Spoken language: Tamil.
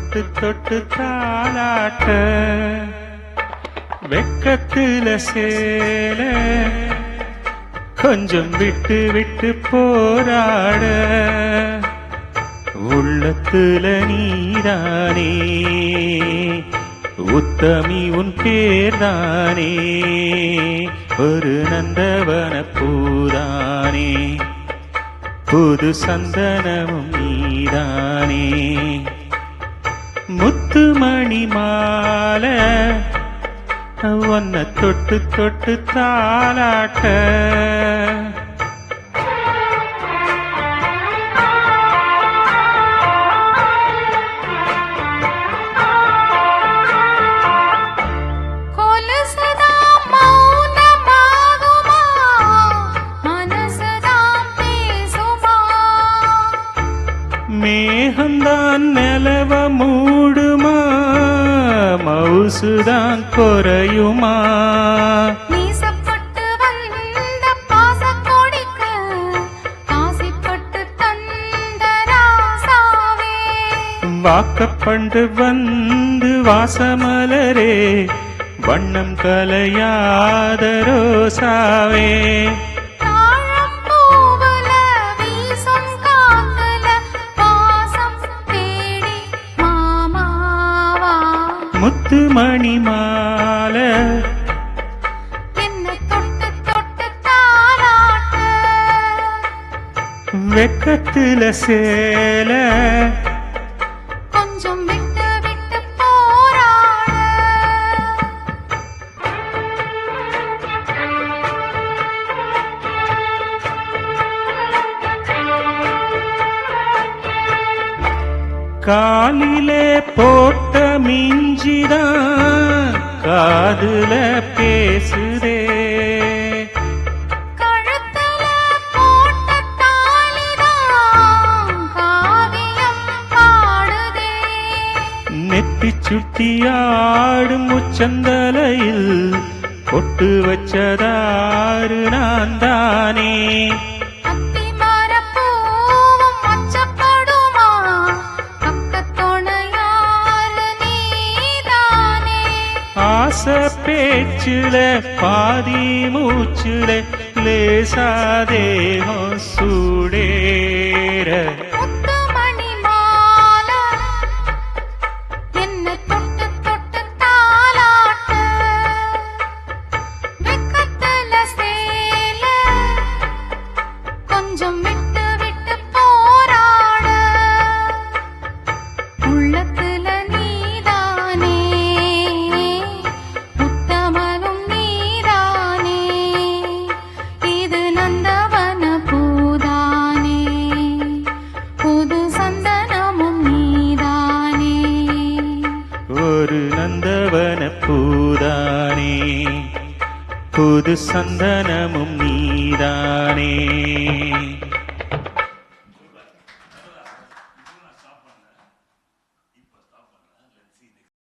தொட்டு தொட்டு தாலாட்ட வெக்கத்துல சேல கொஞ்சம் விட்டு விட்டு போராட உள்ளத்துல நீதானே உத்தமி உன் பேர்தானே ஒரு நந்தவன பூதானே புது சந்தனமும் நீதானே முத்துமணி மாலை உன்னை தொட்டு தொட்டு தாலாட்ட மேகந்தான் நிலவ மூடுமா மவுசுதான் குறையுமா நீசப்பட்டு வந்த பாசக்கொடிக்கு ஆசைப்பட்டு தந்த ராசாவே வாக்கப்பண்டு வந்து வாசமலரே வண்ணம் கலையாத ரோசாவே முத்துமணி மாலை என்ன தொட்டு தொட்டு தாலாட்ட வெக்கத்துல சேல கொஞ்சம் விட்டு விட்டு போராட காலிலே போட்ட மிஞ்சிதான் காதுல பேசுதே கழுத்துல போட்ட தாலிதான் காவியம் பாடுதே நெத்தி சுட்டியாடும் உச்சந்தலையில் பொட்டு வச்சதாறு நான் தானே ஆச பேச்சுல பாதி மூச்சுல லேசாதேகம் சூடேற முத்துமணி மாலை என்ன தொட்டு தொட்டு தாலாட்ட வெக்கத்துல சேல கொஞ்சம் விட்டு விட்டு போராட உள்ளத்துல நீதானே உத்தமனும் நீதானே இது நந்தவன பூதானே புது சந்தனமும் நீதானே ஒரு நந்தவன பூதானே புது சந்தனமும் நீதானே